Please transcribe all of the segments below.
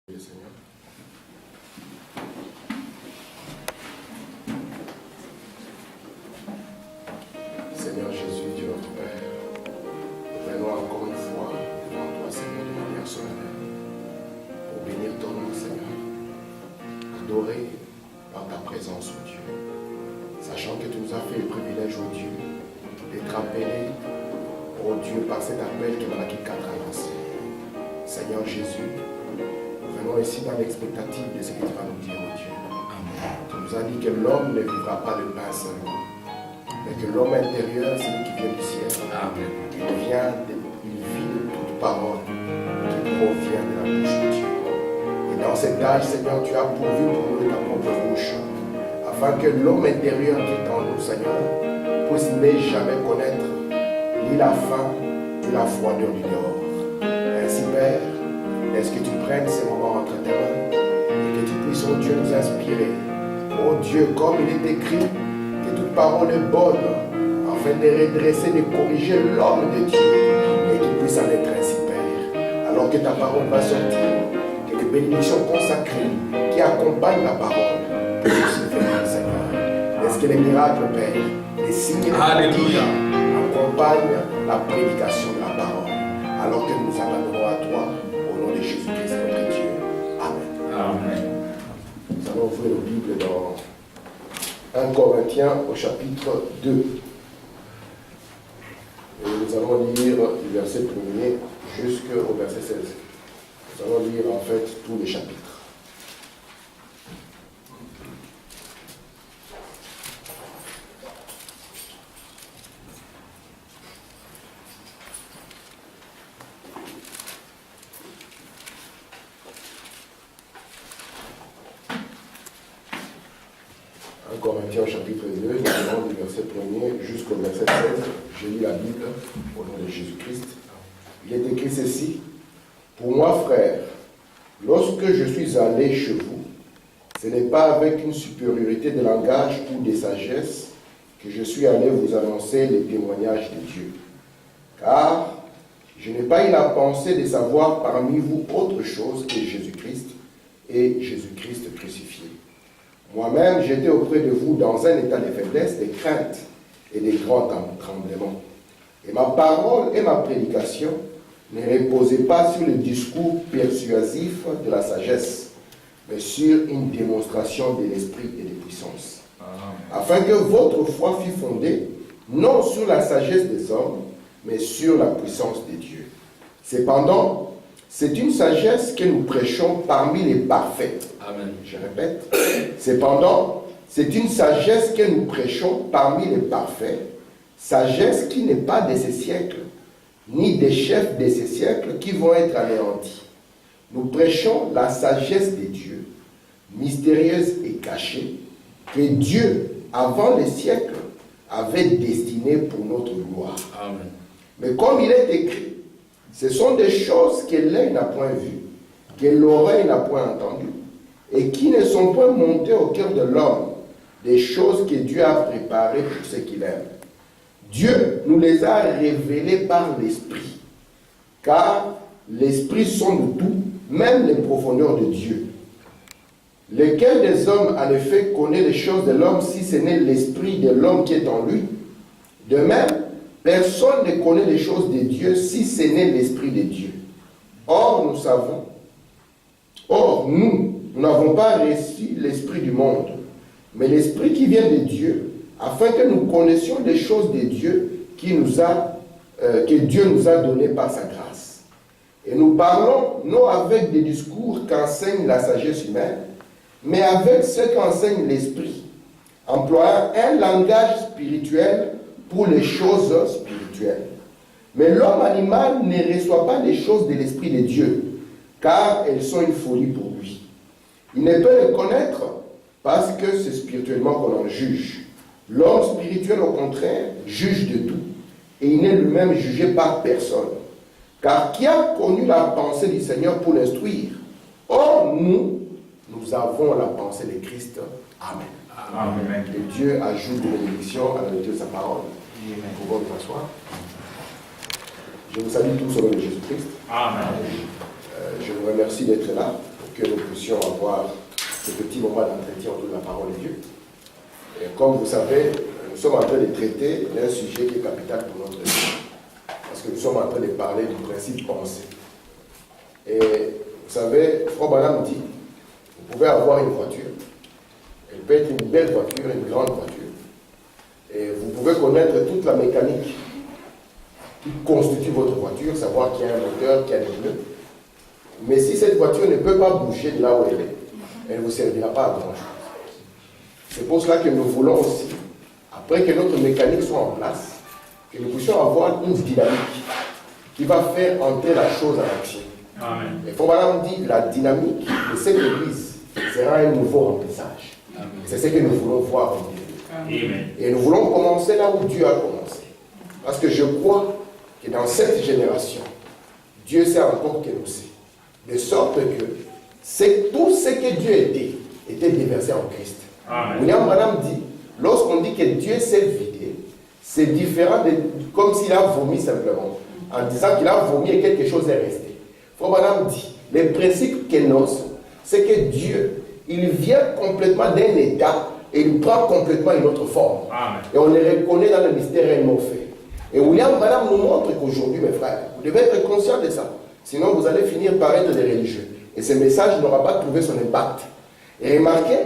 Seigneur. Seigneur Jésus, Dieu notre Père, nous venons encore une fois devant toi, Seigneur, de manière solennelle, pour bénir ton nom, Seigneur, adorer par ta présence, ô Dieu, sachant que tu nous as fait le privilège, ô Dieu, d'être appelés, ô Dieu, par cet appel que Malachie 4 a lancé. Seigneur Jésus, nous venons ici dans l'expectative de ce que tu vas nous dire, ô Dieu. Tu nous as dit que l'homme ne vivra pas de pain seulement, mais que l'homme intérieur, c'est lui qui vient du ciel. Amen. Il vit de toute parole qui provient de la bouche de Dieu. Et dans cet âge, Seigneur, tu as pourvu pour nous ta propre bouche, afin que l'homme intérieur qui est en nous, Seigneur, puisse ne jamais connaître ni la faim, ni la froideur du dehors. Ainsi, Père, est-ce que tu prennes ces moments entre tes mains et que tu puisses, oh Dieu, nous inspirer. Oh Dieu, comme il est écrit, que toute parole est bonne, afin de redresser, de corriger l'homme de Dieu, et qu'il puisse en être ainsi, Père. Alors que ta parole va sortir, que les bénédictions consacrées qui accompagnent la parole puissent se faire, Seigneur. Est-ce que les miracles, Père, les signes et les prodiges accompagnent la prédication de la parole, alors que nous nous abandonnons à toi, au nom de Jésus-Christ, notre Dieu. Amen. Amen. Nous allons ouvrir la Bible dans 1 Corinthiens au chapitre 2. Et nous allons lire du verset 1er jusqu'au verset 16. Nous allons lire en fait tous les chapitres. Corinthiens chapitre 2, nous allons du verset 1er jusqu'au verset 16. Je lis la Bible au nom de Jésus-Christ. Il est écrit ceci: pour moi, frères, lorsque je suis allé chez vous, ce n'est pas avec une supériorité de langage ou de sagesse que je suis allé vous annoncer les témoignages de Dieu. Car je n'ai pas eu la pensée de savoir parmi vous autre chose que Jésus-Christ et Jésus-Christ crucifié. Moi-même, j'étais auprès de vous dans un état de faiblesse, de crainte et de grand tremblement. Et ma parole et ma prédication ne reposaient pas sur le discours persuasif de la sagesse, mais sur une démonstration de l'esprit et de puissance. Afin que votre foi fût fondée, non sur la sagesse des hommes, mais sur la puissance de Dieu. Cependant, c'est une sagesse que nous prêchons parmi les parfaits. Amen. Je répète. Cependant, c'est une sagesse que nous prêchons parmi les parfaits, sagesse qui n'est pas de ces siècles, ni des chefs de ces siècles qui vont être anéantis. Nous prêchons la sagesse de Dieu, mystérieuse et cachée, que Dieu, avant les siècles, avait destinée pour notre gloire. Amen. Mais comme il est écrit, ce sont des choses que l'œil n'a point vues, que l'oreille n'a point entendues, et qui ne sont point montées au cœur de l'homme, des choses que Dieu a préparées pour ceux qu'il aime. Dieu nous les a révélées par l'Esprit, car l'Esprit sonde tout, même les profondeurs de Dieu. Lequel des hommes, en effet, connaît les choses de l'homme si ce n'est l'Esprit de l'homme qui est en lui? De même, personne ne connaît les choses de Dieu si ce n'est l'Esprit de Dieu. Or, nous n'avons pas reçu l'Esprit du monde, mais l'Esprit qui vient de Dieu, afin que nous connaissions les choses de Dieu que Dieu nous a données par sa grâce. Et nous parlons non avec des discours qu'enseigne la sagesse humaine, mais avec ce qu'enseigne l'Esprit, employant un langage spirituel pour les choses spirituelles. Mais l'homme animal ne reçoit pas les choses de l'Esprit de Dieu, car elles sont une folie pour lui. Il ne peut les connaître parce que c'est spirituellement qu'on en juge. L'homme spirituel, au contraire, juge de tout, et il n'est lui-même jugé par personne. Car qui a connu la pensée du Seigneur pour l'instruire? Or, nous avons la pensée de Christ. Amen. Amen. Que Dieu ajoute de bénédiction à la lecture de sa parole. Nous pouvons nous asseoir. Je vous salue tous au nom de Jésus-Christ. Amen. Je vous remercie d'être là. que nous puissions avoir ce petit moment d'entretien autour de la parole de Dieu. Et comme vous savez, nous sommes en train de traiter d'un sujet qui est capital pour notre vie. Parce que nous sommes en train de parler du principe pensée. Et vous savez, Frère Branham dit, vous pouvez avoir une voiture. Elle peut être une belle voiture, une grande voiture. Et vous pouvez connaître toute la mécanique qui constitue votre voiture, savoir qu'il y a un moteur, qu'il y a des pneus. Mais si cette voiture ne peut pas bouger de là où elle est, elle ne vous servira pas à grand chose. C'est pour cela que nous voulons aussi, après que notre mécanique soit en place, que nous puissions avoir une dynamique qui va faire entrer la chose en action. Amen. Et Frère dit la dynamique de cette église sera un nouveau remplissage. C'est ce que nous voulons voir en Dieu. Et nous voulons commencer là où Dieu a commencé. Parce que je crois que dans cette génération, Dieu sait encore que nous sait. De sorte que tout ce que Dieu était déversé en Christ. Amen. William Branham dit, lorsqu'on dit que Dieu s'est vidé, c'est différent de comme s'il a vomi simplement. En disant qu'il a vomi et quelque chose est resté. Frère Branham dit, le principe kénos, c'est que Dieu, il vient complètement d'un état et il prend complètement une autre forme. Amen. Et on le reconnaît dans le mystère réellement fait. Et William Branham nous montre qu'aujourd'hui, mes frères, vous devez être conscients de ça. Sinon, vous allez finir par être des religieux. Et ce message n'aura pas trouvé son impact. Et remarquez,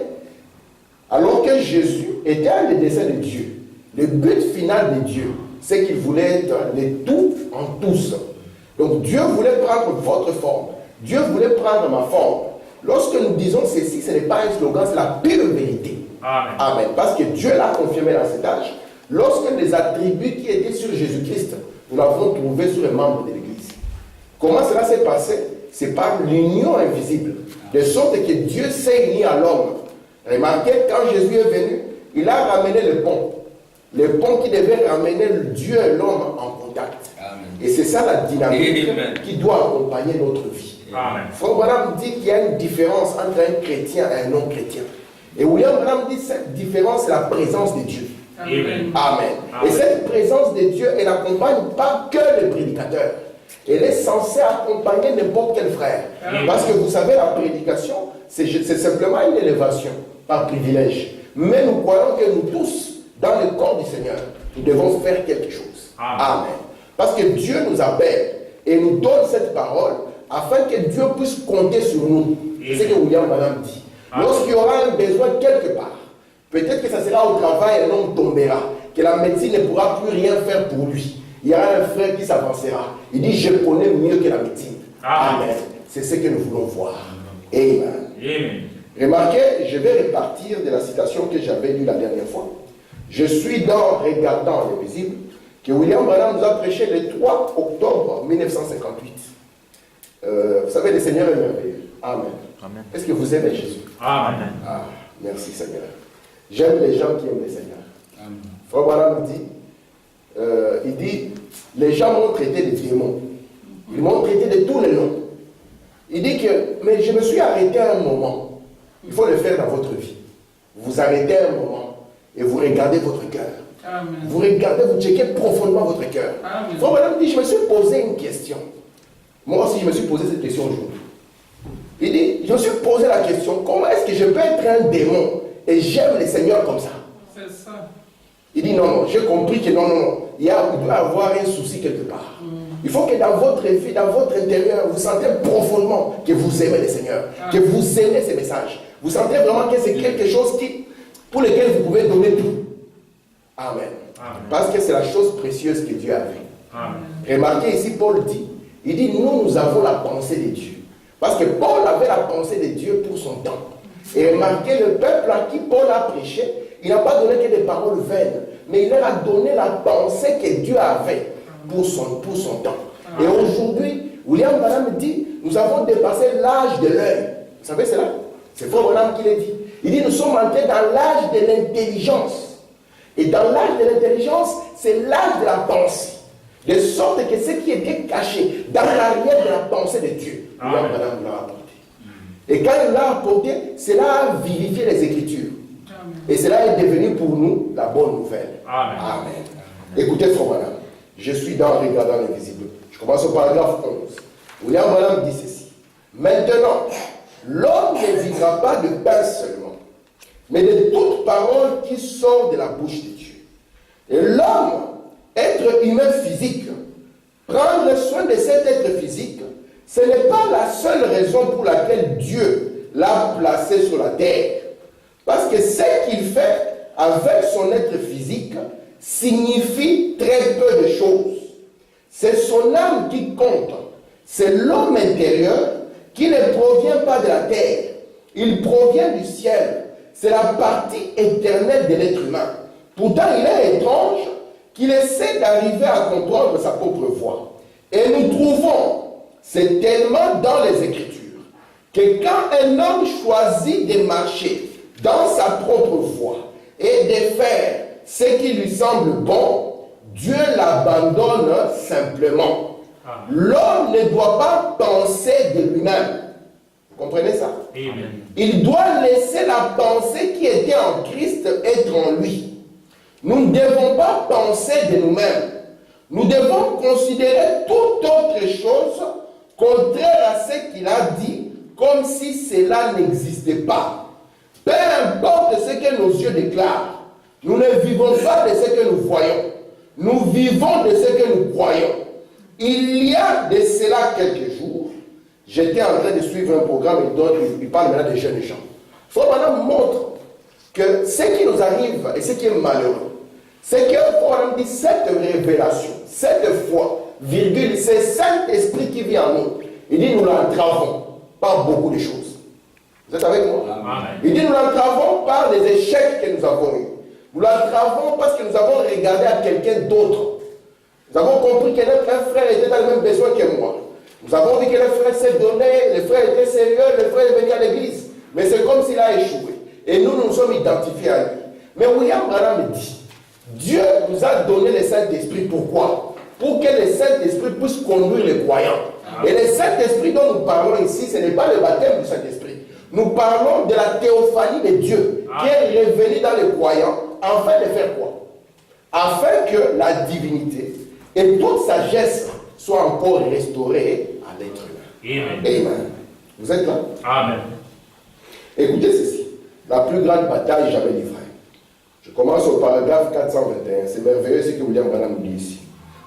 alors que Jésus était un des desseins de Dieu, le but final de Dieu, c'est qu'il voulait être le tout en tous. Donc Dieu voulait prendre votre forme. Dieu voulait prendre ma forme. Lorsque nous disons ceci, ce n'est pas un slogan, c'est la pure vérité. Amen. Amen. Parce que Dieu l'a confirmé dans cet âge. Lorsque les attributs qui étaient sur Jésus-Christ, nous l'avons trouvé sur les membres de l'Église. Comment cela s'est passé? C'est par l'union invisible. De sorte que Dieu s'est uni à l'homme. Remarquez, quand Jésus est venu, il a ramené le pont. Le pont qui devait ramener Dieu et l'homme en contact. Amen. Et c'est ça la dynamique qui doit accompagner notre vie. Frère Branham dit qu'il y a une différence entre un chrétien et un non-chrétien. Et William Branham dit que cette différence, c'est la présence de Dieu. Amen. Amen. Et cette présence de Dieu, elle n'accompagne pas que le prédicateur. Elle est censée accompagner n'importe quel frère. Amen. Parce que vous savez, la prédication, c'est simplement une élévation par privilège. Mais nous croyons que nous tous, dans le corps du Seigneur, nous devons faire quelque chose. Amen. Amen. Parce que Dieu nous appelle et nous donne cette parole afin que Dieu puisse compter sur nous. C'est ce que William Branham dit. Lorsqu'il y aura un besoin quelque part, peut-être que ça sera au travail et l'homme tombera, que la médecine ne pourra plus rien faire pour lui. Il y aura un frère qui s'avancera. Il dit, je connais mieux que la médecine. Amen. Amen. C'est ce que nous voulons voir. Amen. Amen. Remarquez, je vais repartir de la citation que j'avais lue la dernière fois. Je suis dans Regardant l'invisible, que William Branham nous a prêché le 3 octobre 1958. Vous savez, le Seigneur est merveilleux. Amen. Amen. Est-ce que vous aimez Jésus? Amen. Ah, merci Seigneur. J'aime les gens qui aiment le Seigneur. Amen. Frère Branham dit, il dit, les gens m'ont traité de démons. Ils m'ont traité de tous les noms. Il dit que, mais je me suis arrêté à un moment. Il faut le faire dans votre vie. Vous vous arrêtez à un moment et vous regardez votre cœur. Amen. Vous regardez, vous checkez profondément votre cœur. Frère Branham dit, je me suis posé une question. Moi aussi, je me suis posé cette question aujourd'hui. Il dit, je me suis posé la question, comment est-ce que je peux être un démon et j'aime le Seigneur comme ça? C'est ça. Il dit, non, j'ai compris que non, il doit avoir un souci quelque part. Il faut que dans votre vie, dans votre intérieur, vous sentez profondément que vous aimez le Seigneur, que vous aimez ces messages. Vous sentez vraiment que c'est quelque chose pour lequel vous pouvez donner tout. Amen. Amen. Parce que c'est la chose précieuse que Dieu a fait. Amen. Remarquez ici, Paul dit, il dit, nous avons la pensée de Dieu. Parce que Paul avait la pensée de Dieu pour son temps. Et remarquez, le peuple à qui Paul a prêché, il n'a pas donné que des paroles vaines, mais il leur a donné la pensée que Dieu avait pour son temps. Et aujourd'hui, William Branham dit, nous avons dépassé l'âge de l'œil. Vous savez cela? C'est Frère Branham qui l'a dit. Il dit, nous sommes entrés dans l'âge de l'intelligence. Et dans l'âge de l'intelligence, c'est l'âge de la pensée. De sorte que ce qui était caché dans l'arrière de la pensée de Dieu, William Branham l'a apporté. Et quand il l'a apporté, cela a vivifié les Écritures. Amen. Et cela est devenu pour nous la bonne nouvelle. Amen. Amen. Écoutez, Frère Branham, je suis dans Regardant l'invisible. Je commence au paragraphe 11. William Branham dit ceci. Maintenant, l'homme ne vivra pas de pain seulement, mais de toute parole qui sort de la bouche de Dieu. Et l'homme, être humain physique, prendre soin de cet être physique, ce n'est pas la seule raison pour laquelle Dieu l'a placé sur la terre. Parce que ce qu'il fait avec son être physique signifie très peu de choses. C'est son âme qui compte. C'est l'homme intérieur qui ne provient pas de la terre. Il provient du ciel. C'est la partie éternelle de l'être humain. Pourtant, il est étrange qu'il essaie d'arriver à comprendre sa propre voie. Et nous trouvons, c'est tellement dans les Écritures, que quand un homme choisit de marcher dans sa propre voie et de faire ce qui lui semble bon, Dieu l'abandonne simplement. L'homme ne doit pas penser de lui-même. Vous comprenez ça? Amen. Il doit laisser la pensée qui était en Christ être en lui. Nous ne devons pas penser de nous-mêmes. Nous devons considérer toute autre chose contraire à ce qu'il a dit, comme si cela n'existait pas. Peu importe ce que nos yeux déclarent, nous ne vivons pas de ce que nous voyons. Nous vivons de ce que nous croyons. Il y a de cela quelques jours, j'étais en train de suivre un programme et donc il parle maintenant des jeunes gens. Frère Branham montre que ce qui nous arrive et ce qui est malheureux, c'est que Branham dit cette révélation, cette foi, virgule, c'est Saint-Esprit qui vit en nous. Il dit nous l'entravons par beaucoup de choses. Vous êtes avec moi? Amen. Il dit nous l'entravons par les échecs que nous avons eus. Nous l'entravons parce que nous avons regardé à quelqu'un d'autre. Nous avons compris que notre frère était dans le même besoin que moi. Nous avons vu que le frère s'est donné, le frère était sérieux, le frère est venu à l'église. Mais c'est comme s'il a échoué. Et nous nous sommes identifiés à lui. Mais William Branham dit, Dieu nous a donné le Saint-Esprit. Pourquoi? Pour que le Saint-Esprit puisse conduire les croyants. Et le Saint-Esprit dont nous parlons ici, ce n'est pas le baptême du Saint-Esprit. Nous parlons de la théophanie de Dieu qui est revenue dans les croyants afin de faire quoi? Afin que la divinité et toute sagesse soient encore restaurées à l'être humain. Amen. Amen. Vous êtes là? Amen. Écoutez ceci. La plus grande bataille jamais livrée. Je commence au paragraphe 421. C'est merveilleux ce que William Branham dit ici.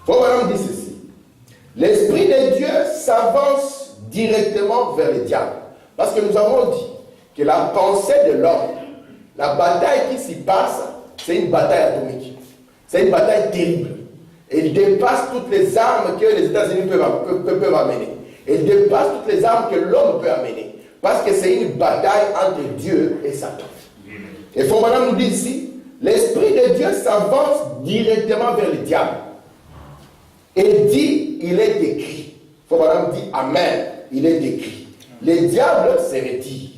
Branham dit ceci. L'Esprit de Dieu s'avance directement vers le diable. Parce que nous avons dit que la pensée de l'homme, la bataille qui s'y passe, c'est une bataille atomique. C'est une bataille terrible. Elle dépasse toutes les armes que les États-Unis peuvent amener. Elle dépasse toutes les armes que l'homme peut amener. Parce que c'est une bataille entre Dieu et Satan. Et Branham nous dit ici, l'Esprit de Dieu s'avance directement vers le diable. Et dit, il est écrit. Branham dit, Amen, il est écrit. Les diables se retirent.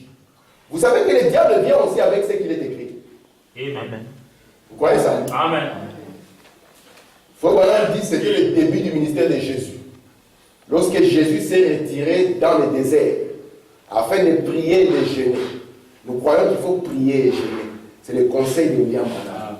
Vous savez que le diable vient aussi avec ce qu'il est écrit. Amen. Vous croyez ça? Amen. Branham dit que c'était le début du ministère de Jésus. Lorsque Jésus s'est retiré dans le désert, afin de prier et de jeûner. Nous croyons qu'il faut prier et jeûner. C'est le conseil de William Branham.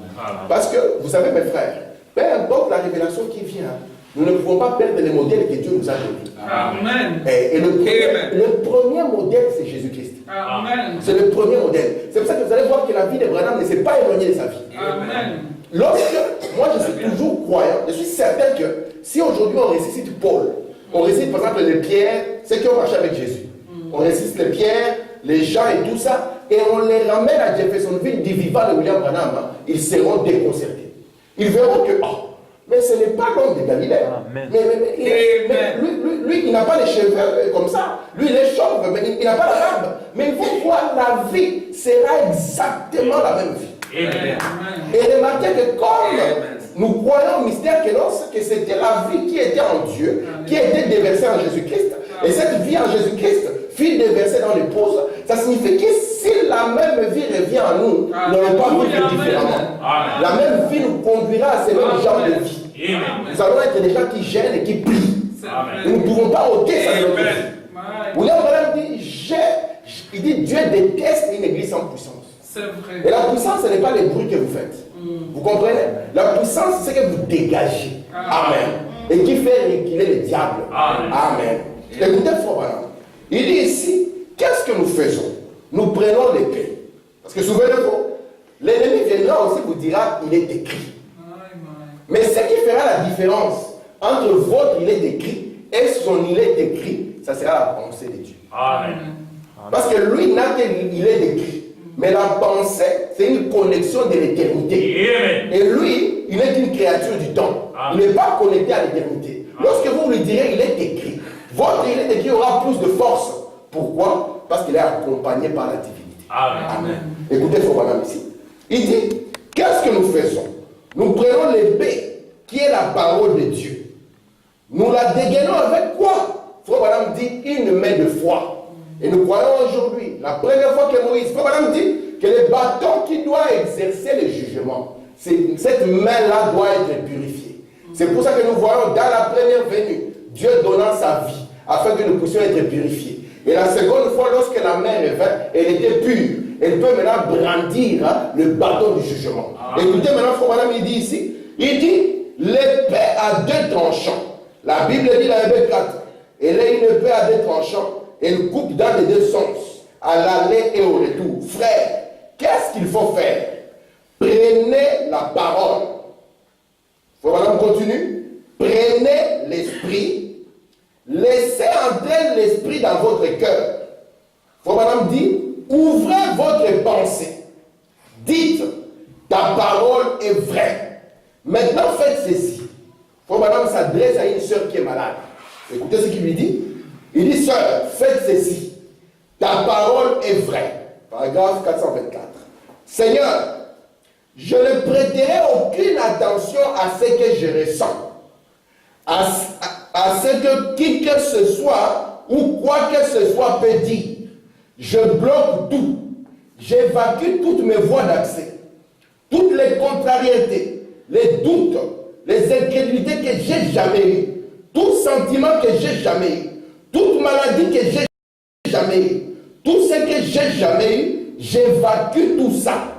Parce que, vous savez mes frères, peu importe la révélation qui vient, nous ne pouvons pas perdre les modèles que Dieu nous a donnés. Amen. Et le premier modèle, c'est Jésus-Christ. Amen. C'est le premier modèle. C'est pour ça que vous allez voir que la vie de Branham ne s'est pas éloignée de sa vie. Amen. Lorsque, moi je suis toujours croyant, je suis certain que si aujourd'hui on ressuscite Paul, on ressuscite par exemple les pierres, ceux qui ont marché avec Jésus. On ressuscite les pierres, les gens et tout ça, et on les ramène à Jeffersonville du vivant de William Branham, ils seront déconcertés. Ils verront que, mais ce n'est pas l'homme de Galilée. Lui, il n'a pas les cheveux comme ça. Lui, il est chauve, mais il n'a pas la barbe. Mais il faut voir, la vie sera exactement la même vie. Amen. Et remarquez que comme nous croyons au mystère que lorsque c'était la vie qui était en Dieu, qui était déversée en Jésus-Christ, et cette vie en Jésus-Christ fut déversée dans l'épouse, ça signifie que si la même vie revient en nous, nous n'allons pas vivre différemment. La même vie nous conduira à ces mêmes genres de vie. Nous allons être des gens qui gênent et qui plient. Nous ne pouvons pas ôter ça de notre vie. William Branham dit, il dit Dieu déteste une église sans puissance. Et la puissance, ce n'est pas les bruits que vous faites. Vous comprenez? La puissance, c'est ce que vous dégagez. Amen. Et qui fait reculer le diable. Amen. Écoutez, frère Branham. Il dit ici, qu'est-ce que nous faisons? Nous prenons l'épée. Parce que souvenez-vous, l'ennemi viendra aussi vous dira, il est écrit. Mais ce qui fera la différence entre votre il est écrit et son il est écrit, ça sera la pensée de Dieu. Amen. Parce que lui n'a qu'il est écrit. Mais la pensée, c'est une connexion de l'éternité. Et lui, il est une créature du temps. Il n'est pas connecté à l'éternité. Lorsque vous lui direz il est écrit, votre il est écrit aura plus de force. Pourquoi? Parce qu'il est accompagné par la divinité. Amen. Écoutez, frère Branham ici. Il dit, qu'est-ce que nous faisons? Nous prenons l'épée, qui est la parole de Dieu. Nous la dégainons avec quoi? Frère Branham dit, une main de foi. Et nous croyons aujourd'hui, la première fois que Moïse, Frère Branham dit, que le bâton qui doit exercer le jugement, cette main-là doit être purifiée. C'est pour ça que nous voyons dans la première venue, Dieu donnant sa vie, afin que nous puissions être purifiés. Et la seconde fois, lorsque la main revint, elle était pure. Elle peut maintenant brandir le bâton du jugement. Écoutez maintenant, Frère Branham, il dit ici, il dit, l'épée à deux tranchants. La Bible dit dans Hébreux 4, elle est une épée à deux tranchants, elle coupe dans les deux sens, à l'aller et au retour. Frère, qu'est-ce qu'il faut faire? Prenez la parole. Frère Branham continue. Prenez l'esprit. Laissez entrer l'esprit dans votre cœur. Frère Branham dit, ouvrez votre pensée. Dites, ta parole est vraie. Maintenant, faites ceci. Frère Branham s'adresse à une sœur qui est malade. Écoutez ce qu'il lui dit. Il dit, sœur, faites ceci. Ta parole est vraie. Paragraphe 424. Seigneur, je ne prêterai aucune attention à ce que je ressens, à ce que qui que ce soit ou quoi que ce soit peut dire. Je bloque tout. J'évacue toutes mes voies d'accès. Toutes les contrariétés, les doutes, les incrédulités que j'ai jamais eues, tout sentiment que j'ai jamais eu, toute maladie que j'ai jamais eu, tout ce que j'ai jamais eu, j'évacue tout ça.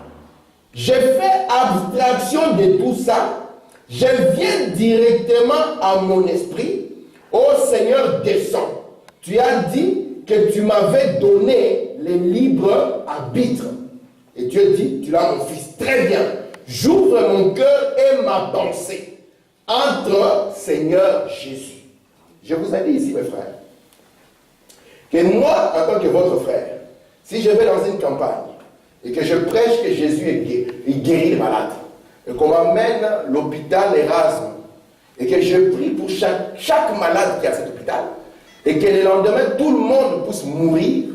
Je fais abstraction de tout ça. Je viens directement à mon esprit. Ô Seigneur, descends. Tu as dit que tu m'avais donné les libres arbitres. Et Dieu dit, tu l'as mon fils. Très bien. J'ouvre mon cœur et ma pensée. Entre Seigneur Jésus. Je vous ai dit ici, mes frères, que moi, en tant que votre frère, si je vais dans une campagne et que je prêche que Jésus il guérit les malades, et qu'on m'amène l'hôpital Erasme, et que je prie pour chaque malade qui est à cet hôpital, et que le lendemain, tout le monde puisse mourir,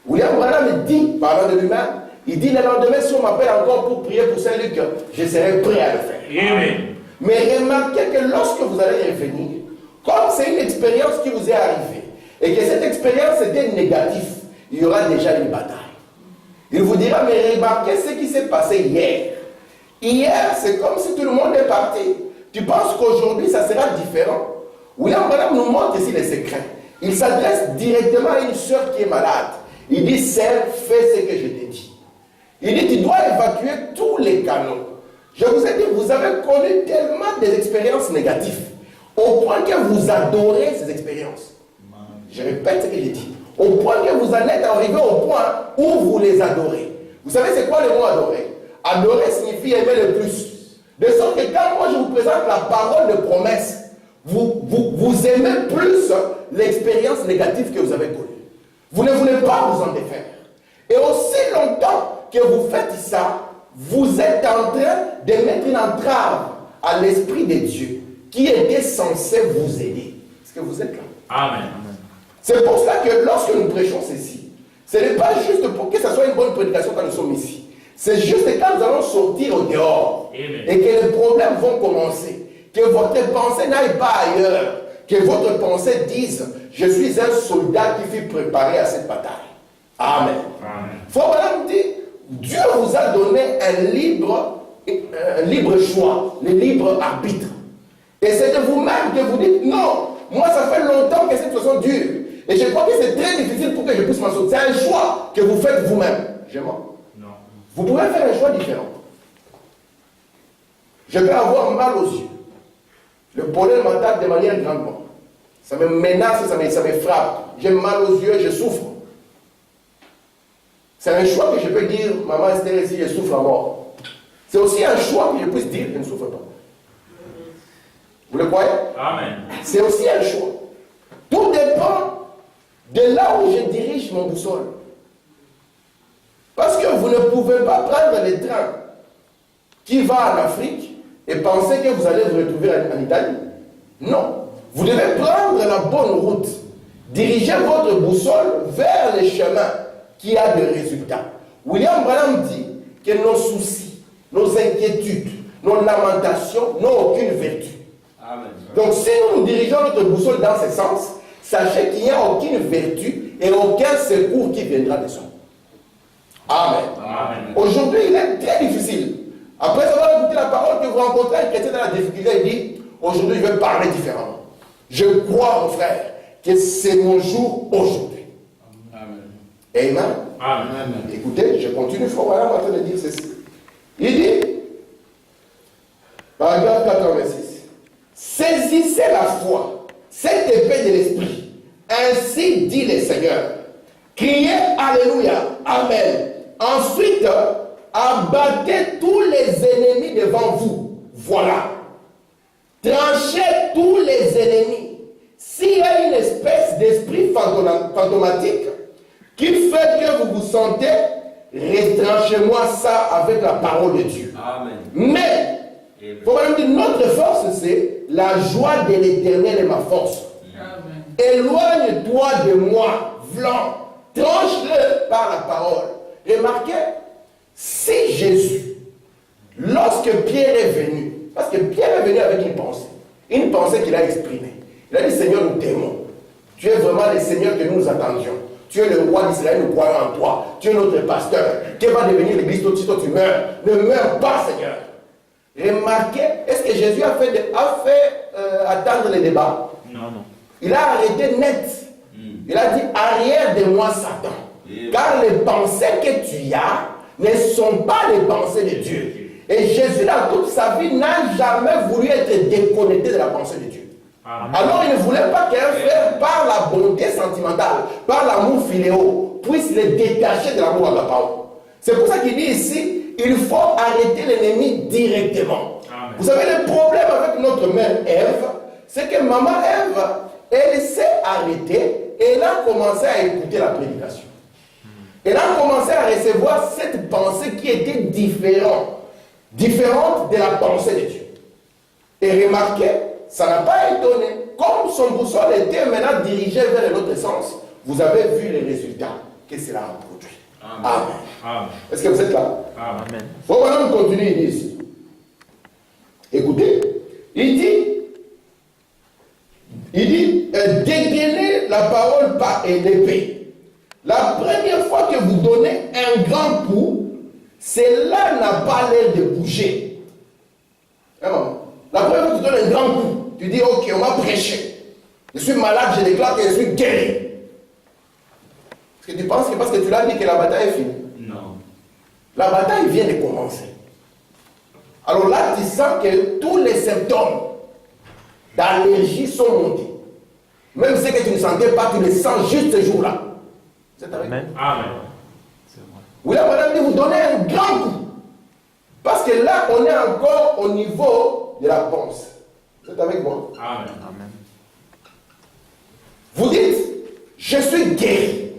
William Branham dit, parlant de lui-même, il dit le lendemain, si on m'appelle encore pour prier pour Saint-Luc, je serai prêt à le faire. Amen. Mais remarquez que lorsque vous allez revenir, comme c'est une expérience qui vous est arrivée, et que cette expérience était négative, il y aura déjà une bataille. Il vous dira, mais remarquez ce qui s'est passé hier. Hier, c'est comme si tout le monde est parti. Tu penses qu'aujourd'hui, ça sera différent? William Branham nous montre ici les secrets. Il s'adresse directement à une soeur qui est malade. Il dit, sœur, fais ce que je t'ai dit. Il dit, tu dois évacuer tous les canaux. Je vous ai dit, vous avez connu tellement des expériences négatives, au point que vous adorez ces expériences. Je répète ce que j'ai dit. Au point que vous en êtes arrivé au point où vous les adorez. Vous savez c'est quoi le mot adorer? Adorer signifie aimer le plus. De sorte que quand moi je vous présente la parole de promesse, vous aimez plus l'expérience négative que vous avez connue. Vous ne voulez pas vous en défaire. Et aussi longtemps que vous faites ça, vous êtes en train de mettre une entrave à l'Esprit de Dieu qui était censé vous aider. Est-ce que vous êtes là? Amen. C'est pour cela que lorsque nous prêchons ceci, ce n'est pas juste pour que ce soit une bonne prédication quand nous sommes ici. C'est juste quand nous allons sortir au dehors. Amen. Et que les problèmes vont commencer. Que votre pensée n'aille pas ailleurs. Que votre pensée dise, je suis un soldat qui fut préparé à cette bataille. Amen. Frère Branham dit, Dieu vous a donné un libre choix, le libre arbitre. Et c'est de vous-même que vous dites, non, moi ça fait longtemps que cette situation dure. Et je crois que c'est très difficile pour que je puisse m'en sortir. C'est un choix que vous faites vous-même. Je mens? Non. Vous pouvez faire un choix différent. Je vais avoir mal aux yeux. Le pollen m'attaque de manière grandement. Ça me menace, ça me frappe. J'ai mal aux yeux, je souffre. C'est un choix que je peux dire, maman Esther, si je souffre à mort. C'est aussi un choix que je puisse dire, je ne souffre pas. Vous le croyez? Amen. C'est aussi un choix. Tout dépend de là où je dirige mon boussole. Parce que vous ne pouvez pas prendre le train qui va en Afrique et penser que vous allez vous retrouver en Italie. Non. Vous devez prendre la bonne route. Dirigez votre boussole vers le chemin qui a des résultats. William Branham dit que nos soucis, nos inquiétudes, nos lamentations n'ont aucune vertu. Amen. Donc si nous dirigeons notre boussole dans ce sens, sachez qu'il n'y a aucune vertu et aucun secours qui viendra de ça. Amen. Amen. Aujourd'hui, il est très difficile. Après avoir écouté la parole, que vous rencontrez un chrétien dans la difficulté, il dit, aujourd'hui, je vais parler différemment. Je crois, mon frère, que c'est mon jour aujourd'hui. Amen. Amen. Amen. Écoutez, je continue, Frère Branham en train de dire ceci. Il dit, paragraphe 86, saisissez la foi, cette épée de l'esprit. Ainsi dit le Seigneur. Criez Alléluia, Amen. Ensuite, abattez tous les ennemis devant vous. Voilà. Tranchez tous les ennemis. S'il y a une espèce d'esprit fantomatique qui fait que vous vous sentez, retranchez-moi ça avec la parole de Dieu. Amen. Mais, faut même dire, notre force, c'est la joie de l'Éternel est ma force. Amen. Éloigne-toi de moi, vlan. Tranche-le par la parole. Remarquez, si Jésus, lorsque Pierre est venu, parce que Pierre est venu avec une pensée qu'il a exprimée. Il a dit, Seigneur, nous t'aimons. Tu es vraiment le Seigneur que nous attendions. Tu es le roi d'Israël, nous croyons en toi. Tu es notre pasteur. Quelle va devenir l'église toi, si toi tu meurs? Ne meurs pas, Seigneur. Remarquez, est-ce que Jésus a fait attendre les débats? Non, non. Il a arrêté net. Il a dit, arrière de moi, Satan. Car les pensées que tu as ne sont pas les pensées de Dieu. Et Jésus, dans toute sa vie, n'a jamais voulu être déconnecté de la pensée de Dieu. Amen. Alors, il ne voulait pas qu'un frère, par la bonté sentimentale, par l'amour philéo, puisse le détacher de l'amour agapao. C'est pour ça qu'il dit ici, il faut arrêter l'ennemi directement. Amen. Vous savez, le problème avec notre mère Ève, c'est que maman Ève, elle s'est arrêtée et elle a commencé à écouter la prédication. Elle a commencé à recevoir cette pensée qui était différente de la pensée de Dieu. Et remarquez, ça n'a pas étonné. Comme son boussole était maintenant dirigé vers l'autre sens, vous avez vu les résultats que cela a produit. Amen. Amen. Est-ce que vous êtes là? Amen. Bon, maintenant on continue, il dit ici. Écoutez, il dit, dégainez la parole par l'épée. La première fois que vous donnez un grand coup, cela n'a pas l'air de bouger. La première fois que tu donnes un grand coup, tu dis, ok, on va prêcher. Je suis malade, je déclare que je suis guéri. Est-ce que tu penses que parce que tu l'as dit que la bataille est finie? Non. La bataille vient de commencer. Alors là, tu sens que tous les symptômes d'allergie sont montés. Même ce que tu ne sentais pas, tu le sens juste ce jour-là. Vous êtes avec moi? Amen. Oui, là, madame dit, vous donnez un grand coup. Parce que là, on est encore au niveau de la pensée. Vous êtes avec moi? Amen. Amen. Vous dites, je suis guéri.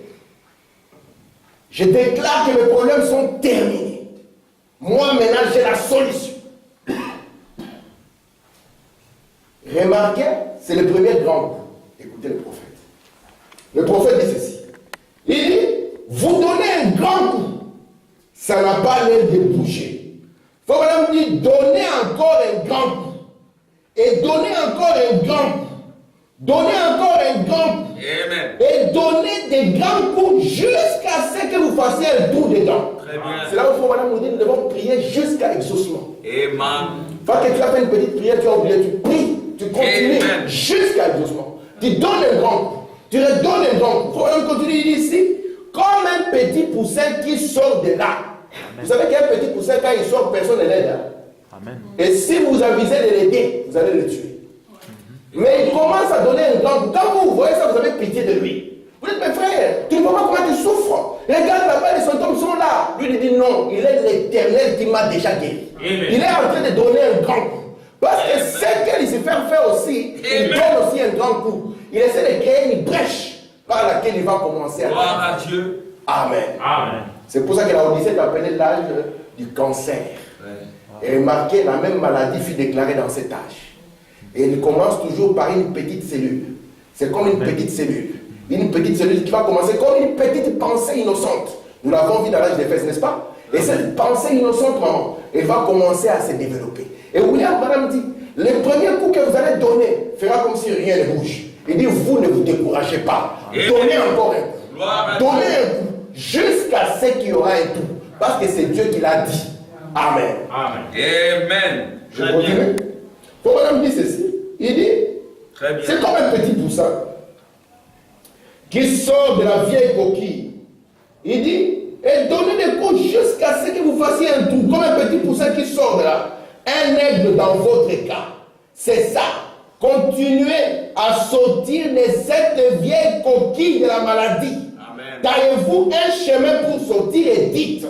Je déclare que mes problèmes sont terminés. Moi, maintenant, j'ai la solution. Remarquez, c'est le premier grand coup. Écoutez le prophète. Le prophète dit ceci. Il dit, vous donnez un grand coup. Ça n'a pas l'air de bouger. Il faut vraiment dire, donnez encore un grand coup. Et donnez encore un grand coup. Donnez encore un grand coup. Amen. Et donnez des grands coups jusqu'à ce que vous fassiez un tour dedans. Très bien. C'est là où il faut madame nous dire, nous devons prier jusqu'à exaucement. Amen. Fois que tu as fait une petite prière, tu as oublié, tu pries, tu continues Amen. jusqu'à exaucement. Tu donnes un grand coup. Tu redonnes un grand coup. Il faut même continuer ici, comme un petit poussin qui sort de là. Amen. Vous savez qu'un petit poussin, quand il sort, personne ne l'aide. Hein? Amen. Et si vous avisez de l'aider, vous allez le tuer. Mais il commence à donner un grand coup. Quand vous voyez ça, vous avez pitié de lui. Vous dites, mes frères, tu ne vois pas comment tu souffres. Regarde là-bas, les symptômes là, lui il dit non, il est l'Éternel qui m'a déjà guéri. Amen. Il est en train de donner un grand coup. Parce que c'est qu'il se fait faire aussi, il donne aussi un grand coup. Il essaie de créer une brèche par laquelle il va commencer à... Gloire à Dieu. Amen. Amen. C'est pour ça que la Odyssée est appelée l'âge du cancer. Et remarquez, la même maladie fut déclarée dans cet âge. Et il commence toujours par une petite cellule. C'est comme une petite cellule. Une petite cellule qui va commencer comme une petite pensée innocente. Nous l'avons vu dans l'âge d'Éphèse, n'est-ce pas? Et cette pensée innocente, maman, elle va commencer à se développer. Et William Branham dit, le premier coup que vous allez donner fera comme si rien ne bouge. Il dit, vous ne vous découragez pas. Donnez encore un coup. Donnez un coup. Jusqu'à ce qu'il y aura un tout. Parce que c'est Dieu qui l'a dit. Amen. Amen. Amen. Je continue. Pour Madame dit ceci. Il dit, c'est comme un petit poussin qui sort de la vieille coquille. Il dit, et donnez des coups jusqu'à ce que vous fassiez un trou, comme un petit poussin qui sort de là. Un aigle dans votre cas. C'est ça. Continuez à sortir de cette vieille coquille de la maladie. Taillez-vous un chemin pour sortir et dites,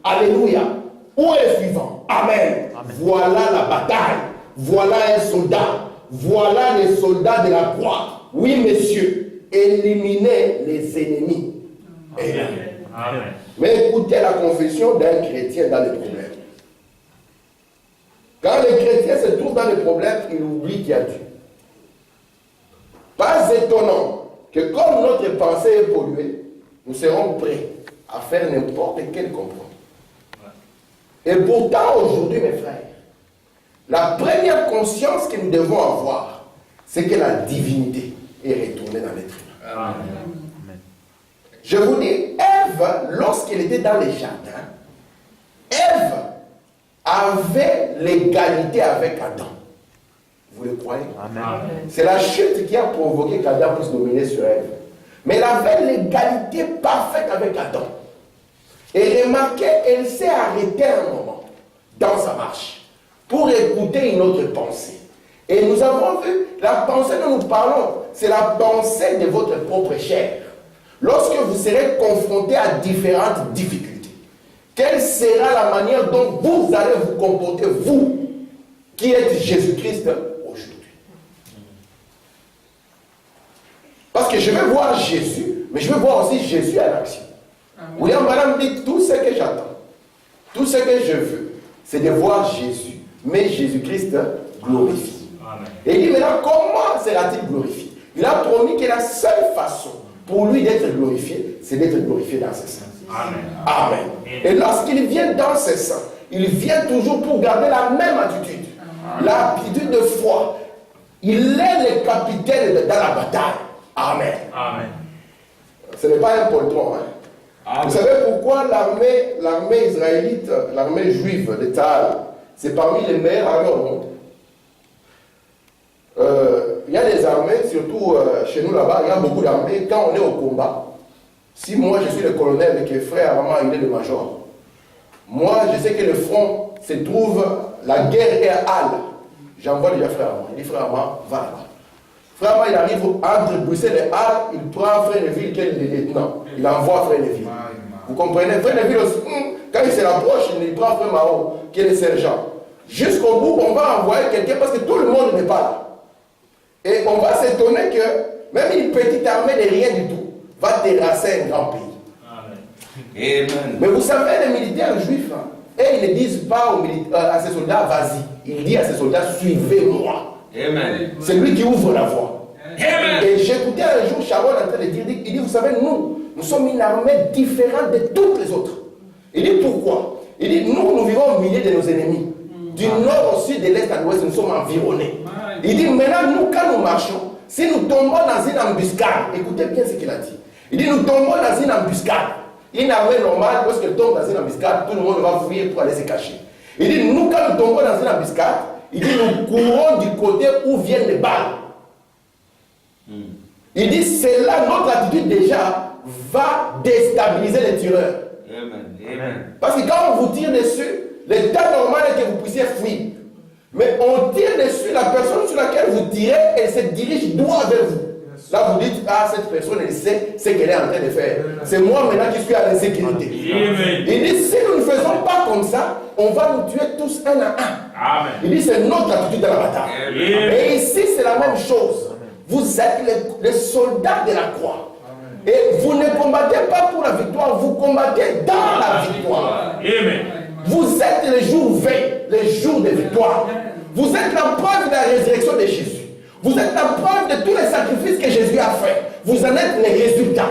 Alléluia. Où est le suivant? Amen. Amen. Voilà la bataille. Voilà un soldat. Voilà les soldats de la croix. Oui, monsieur. Éliminez les ennemis. Amen. Amen. Mais écoutez la confession d'un chrétien dans les problèmes. Quand le chrétien se trouve dans les problèmes, il oublie qu'il y a Dieu. Pas étonnant que comme notre pensée est polluée, nous serons prêts à faire n'importe quel compromis. Et pourtant, aujourd'hui, mes frères, la première conscience que nous devons avoir, c'est que la divinité est retournée dans l'être humain. Amen. Je vous dis, Ève, lorsqu'elle était dans les jardins, Ève avait l'égalité avec Adam. Vous le croyez? Amen. C'est la chute qui a provoqué qu'Adam puisse dominer sur Ève. Mais elle avait l'égalité parfaite avec Adam. Et remarquez, elle s'est arrêtée un moment dans sa marche pour écouter une autre pensée. Et nous avons vu, la pensée dont nous parlons, c'est la pensée de votre propre chair. Lorsque vous serez confronté à différentes difficultés, quelle sera la manière dont vous allez vous comporter, vous, qui êtes Jésus-Christ aujourd'hui? Parce que je vais voir Jésus, mais je vais voir aussi Jésus en action. William Branham dit, tout ce que j'attends, tout ce que je veux, c'est de voir Jésus, mais Jésus-Christ glorifié. Et il dit maintenant, comment sera-t-il glorifié? Il a promis que la seule façon pour lui d'être glorifié, c'est d'être glorifié dans ses seins. Amen. Amen. Et lorsqu'il vient dans ses seins, il vient toujours pour garder la même attitude. L'attitude de foi. Il est le capitaine dans la bataille. Amen. Amen. Ce n'est pas un poltron. Vous savez pourquoi l'armée israélite, l'armée juive de Tzahal, c'est parmi les meilleures armées au monde? Il y a des armées, surtout chez nous là-bas, il y a beaucoup d'armées. Quand on est au combat, si moi je suis le colonel et que frère Armand il est le major, moi je sais que le front se trouve, la guerre est à Halle. J'envoie déjà frère Armand. Il dit frère Armand, va là-bas. Frère Armand il arrive entre Bruxelles et Halle, il prend frère Neville qui est le lieutenant. Il envoie frère Neville. Vous comprenez? Frère Neville aussi, quand il se rapproche, il prend frère Mao qui est le sergent. Jusqu'au bout, on va envoyer quelqu'un parce que tout le monde n'est pas là. Et on va s'étonner que même une petite armée de rien du tout va terrasser un grand pays. Amen. Mais vous savez, les militaires juifs, et ils ne disent pas à ces soldats, vas-y. Il dit à ces soldats, suivez-moi. C'est lui qui ouvre la voie. Amen. Et j'écoutais un jour Sharon en train de dire, il dit, vous savez, nous sommes une armée différente de toutes les autres. Il dit, pourquoi? Il dit, nous vivons au milieu de nos ennemis. Du nord au sud, de l'est à l'ouest, nous sommes environnés. Il dit, maintenant, nous, quand nous marchons, si nous tombons dans une embuscade, écoutez bien ce qu'il a dit. Il dit, nous tombons dans une embuscade. Une armée normale, lorsqu'elle tombe dans une embuscade, tout le monde va fuir pour aller se cacher. Il dit, nous, quand nous tombons dans une embuscade, il dit, nous courons du côté où viennent les balles. Il dit, c'est là, notre attitude déjà va déstabiliser les tireurs. Parce que quand on vous tire dessus, l'état normal est que vous puissiez fuir. Mais on tire dessus, la personne sur laquelle vous tirez, elle se dirige droit vers vous. Là, vous dites, ah, cette personne, elle sait ce qu'elle est en train de faire. C'est moi maintenant qui suis à l'insécurité. Il dit, si nous ne faisons pas comme ça, on va nous tuer tous un à un. Amen. Il dit, c'est notre attitude dans la bataille. Et ici, c'est la même chose. Vous êtes les soldats de la croix. Et vous ne combattez pas pour la victoire, vous combattez dans la victoire. Amen. Vous êtes les jours veilles, les jours de victoire. Vous êtes la preuve de la résurrection de Jésus. Vous êtes la preuve de tous les sacrifices que Jésus a fait. Vous en êtes les résultats.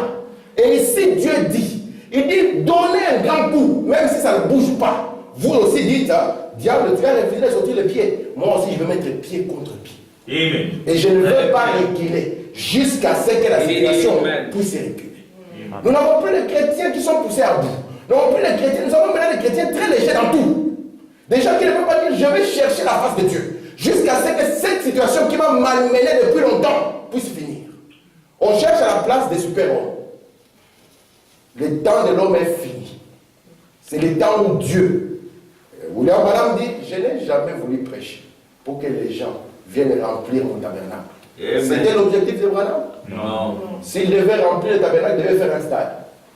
Et ici, Dieu dit, il dit, donnez un grand coup, même si ça ne bouge pas. Vous aussi dites, diable, tu as refusé de sortir les pieds. Moi aussi, je vais mettre pied contre pied. Amen. Et je ne veux pas reculer jusqu'à ce que la situation puisse reculer. Nous n'avons plus les chrétiens qui sont poussés à bout. Nous n'avons plus les chrétiens, nous avons maintenant des chrétiens très légers dans tout. Des gens qui ne peuvent pas dire, je vais chercher la face de Dieu. Jusqu'à ce que cette situation qui m'a malmené depuis longtemps puisse finir. On cherche à la place des super-hommes. Le temps de l'homme est fini. C'est le temps où Dieu. William Branham dit, je n'ai jamais voulu prêcher pour que les gens viennent remplir mon tabernacle. C'était l'objectif de Branham? Non. S'il devait remplir le tabernacle, il devait faire un stade.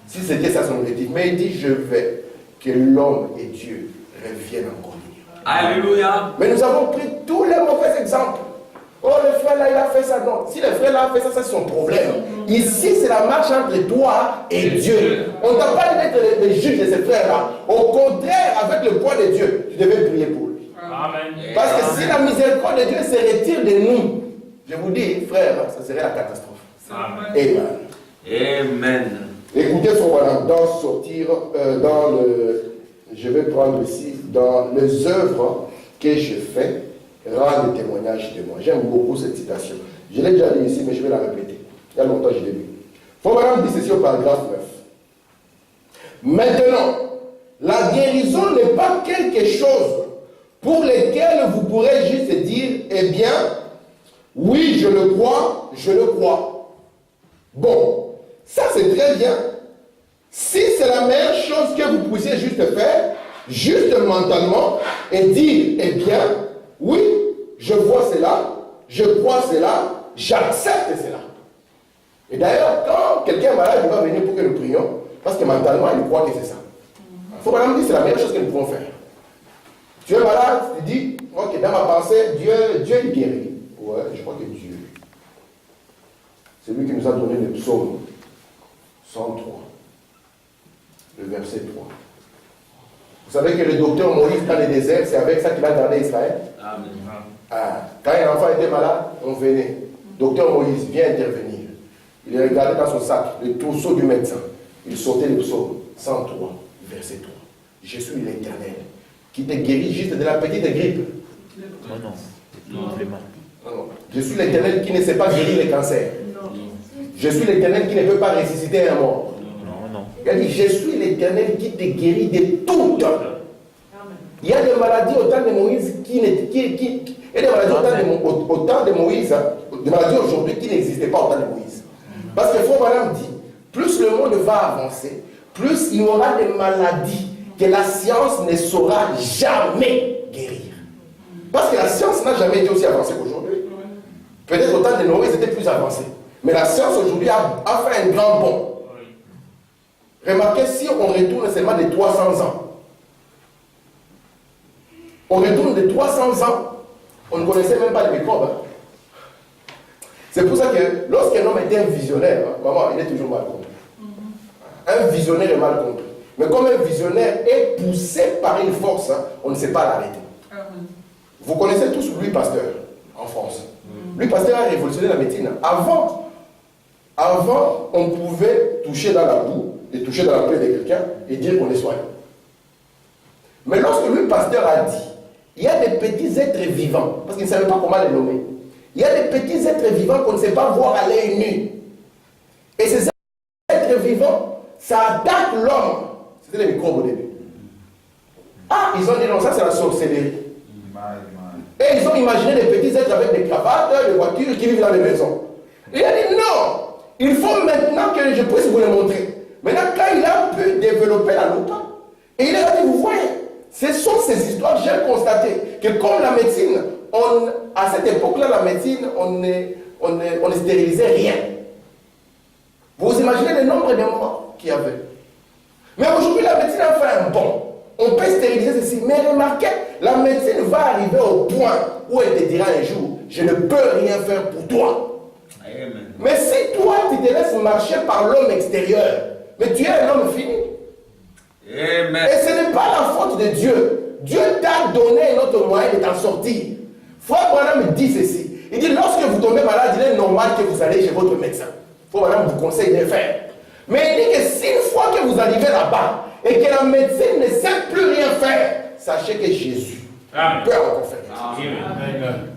Si c'était ça son objectif. Mais il dit, je veux que l'homme et Dieu reviennent encore. Alléluia. Mais nous avons pris tous les mauvais exemples. Oh, le frère là, il a fait ça. Non, si le frère là a fait ça, c'est son problème. Ici, c'est la marche entre toi et Dieu. On ne t'a pas dit d'être les juges de ces frères-là. Au contraire, avec le poids de Dieu, tu devais prier pour lui. Amen. Parce que si la miséricorde de Dieu se retire de nous, je vous dis, frère, ça serait la catastrophe. Amen. Amen. Amen. Écoutez son voilà, dans sortir dans le. Je vais prendre ici, dans les œuvres que je fais, rendent témoignage de moi. J'aime beaucoup cette citation. Je l'ai déjà lu ici, mais je vais la répéter. Il y a longtemps, je l'ai lu. Faubourg dit ceci au paragraphe 9. Maintenant, la guérison n'est pas quelque chose pour lequel vous pourrez juste dire, eh bien, oui, je le crois, je le crois. Bon, ça c'est très bien. Si c'est la meilleure chose que vous puissiez juste faire, juste mentalement, et dire, eh bien, oui, je vois cela, je crois cela, j'accepte cela. Et d'ailleurs, quand quelqu'un est malade, il va venir pour que nous prions, parce que mentalement, il croit que c'est ça. Il faut vraiment dire que c'est la meilleure chose que nous pouvons faire. Tu es malade, tu dis, ok, dans ma pensée, Dieu il guérit. Ouais, je crois que Dieu, c'est lui qui nous a donné le psaume 103. Le verset 3. Vous savez que le docteur Moïse dans le désert, c'est avec ça qu'il a gardé Israël. Amen. Quand un enfant était malade, on venait. Docteur Moïse, vient intervenir. Il regardait dans son sac le trousseau du médecin. Il sortait le psaume 103, verset 3. Je suis l'Éternel, qui te guérit juste de la petite grippe. Non. Je suis l'Éternel qui ne sait pas guérir les cancers. Je suis l'Éternel qui ne peut pas ressusciter un mort. Il a dit, je suis l'Éternel qui te guérit de toutes. Il y a des maladies au temps de Moïse il y a des maladies au temps de Moïse, des maladies aujourd'hui qui n'existaient pas au temps de Moïse. Parce que Frère Branham dit, plus le monde va avancer, plus il y aura des maladies que la science ne saura jamais guérir. Parce que la science n'a jamais été aussi avancée qu'aujourd'hui. Peut-être au temps de Noé, c'était plus avancé. Mais la science aujourd'hui a fait un grand bond. Remarquez, si on retourne seulement de 300 ans, on retourne de 300 ans, on ne connaissait même pas les microbes. Hein. C'est pour ça que lorsqu'un homme était un visionnaire, maman, il est toujours mal compris. Un visionnaire est mal compris. Mais comme un visionnaire est poussé par une force, hein, on ne sait pas l'arrêter. Vous connaissez tous Louis Pasteur en France. Louis Pasteur a révolutionné la médecine. Avant, on pouvait toucher dans la boue et toucher dans la plaie de quelqu'un et dire qu'on est soigné. Mais lorsque Louis Pasteur a dit, il y a des petits êtres vivants, parce qu'il ne savait pas comment les nommer, il y a des petits êtres vivants qu'on ne sait pas voir à l'œil nu. Et ces êtres vivants, ça attaque l'homme. C'était les microbes au début. Ah, ils ont dit non, ça c'est la sorcellerie. Et ils ont imaginé des petits êtres avec des cravates, des voitures qui vivent dans les maisons. Et il a dit non, il faut maintenant que je puisse vous le montrer. Maintenant, quand il a pu développer la loupe, et il a dit, vous voyez, ce sont ces histoires, j'ai constaté que comme la médecine, à cette époque-là, la médecine, on ne stérilisait rien. Vous imaginez le nombre de morts qu'il y avait. Mais aujourd'hui, la médecine a fait un bond. On peut stériliser ceci. Mais remarquez, la médecine va arriver au point où elle te dira un jour, je ne peux rien faire pour toi. Amen. Mais si toi, tu te laisses marcher par l'homme extérieur, mais tu es un homme fini. Amen. Et ce n'est pas la faute de Dieu. Dieu t'a donné un autre moyen de t'en sortir. Frère Branham me dit ceci. Il dit, lorsque vous tombez malade, il est normal que vous allez chez votre médecin. Frère Branham vous conseille de le faire. Mais il dit que si une fois que vous arrivez là-bas, et que la médecine ne sait plus rien faire, sachez que Jésus peut encore faire. Amen.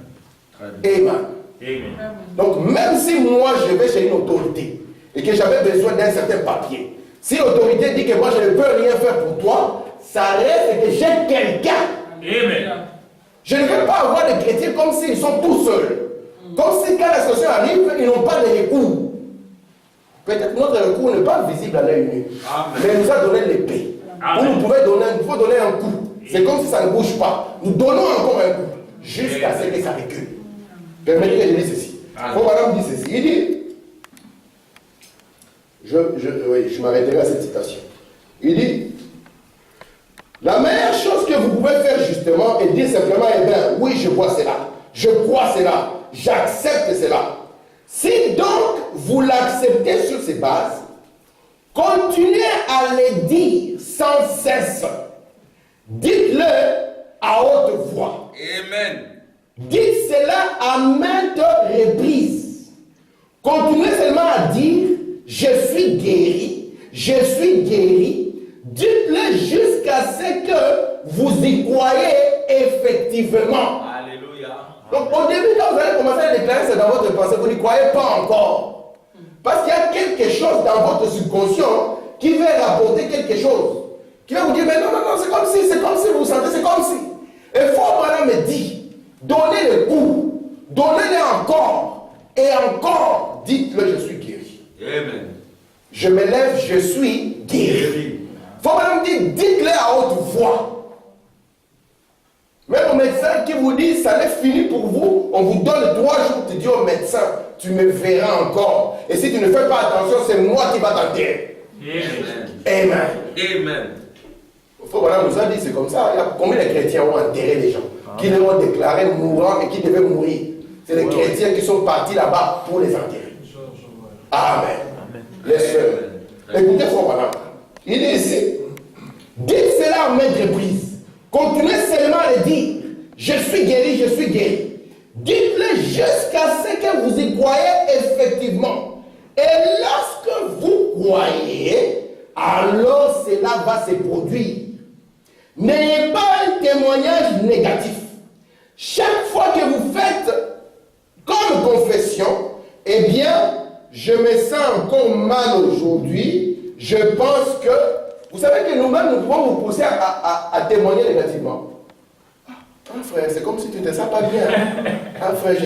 Amen. Donc même si moi je vais chez une autorité et que j'avais besoin d'un certain papier, si l'autorité dit que moi je ne peux rien faire pour toi, ça reste que j'ai quelqu'un. Amen. Je ne veux pas avoir des chrétiens comme s'ils sont tout seuls. Comme si quand la situation arrive, ils n'ont pas de recours. Peut-être notre recours n'est pas visible à l'œil nu. Mais il nous a donné l'épée. Vous pouvez donner, il faut donner un coup. C'est comme si ça ne bouge pas. Nous donnons encore un coup. Jusqu'à ce que ça recule. Permettez que je dise ceci. Quand madame dit ceci, il dit, je m'arrêterai à cette citation. Il dit, la meilleure chose que vous pouvez faire justement est dire simplement, eh bien, oui, je vois cela, je crois cela, j'accepte cela. Si donc vous l'acceptez sur ces bases, continuez à le dire sans cesse. Dites-le à haute voix. Amen. Dites cela à maintes reprises. Continuez seulement à dire, je suis guéri, je suis guéri. Dites-le jusqu'à ce que vous y croyez effectivement. Alléluia. Donc au début, quand vous allez commencer à déclarer ça dans votre pensée, vous n'y croyez pas encore. Parce qu'il y a quelque chose dans votre subconscient qui va rapporter quelque chose. Qui va vous dire, mais non, c'est comme si vous sentez, c'est comme si. Et Fort Branham me dit, donnez le coup, donnez-le encore, et encore, dites-le, je suis guéri. Amen. Je me lève, je suis guéri. Fort Branham dit, dites-le à haute voix. Même au médecin qui vous dit, ça n'est fini pour vous, on vous donne 3 jours, tu dis au médecin, tu me verras encore. Et si tu ne fais pas attention, c'est moi qui va t'enterrer. Amen. Amen. Voilà, nous a dit, c'est comme ça. Il y a combien de chrétiens ont enterré les gens, qui les ont déclarés mourants et qui devaient mourir. C'est les chrétiens qui sont partis là-bas pour les enterrer. Amen. Les sœurs. Écoutez, voilà. Il dit ici, dites cela en maintes reprises. Continuez seulement à le dire. Je suis guéri, je suis guéri. Dites-le jusqu'à ce que vous y croyez effectivement. Et lorsque vous croyez, alors cela va se produire. N'ayez pas un témoignage négatif. Chaque fois que vous faites comme confession, eh bien, je me sens encore mal aujourd'hui. Je pense que, vous savez que nous-mêmes, nous pouvons vous pousser à témoigner négativement. Ah frère, c'est comme si tu ne te sens pas bien. Ah frère,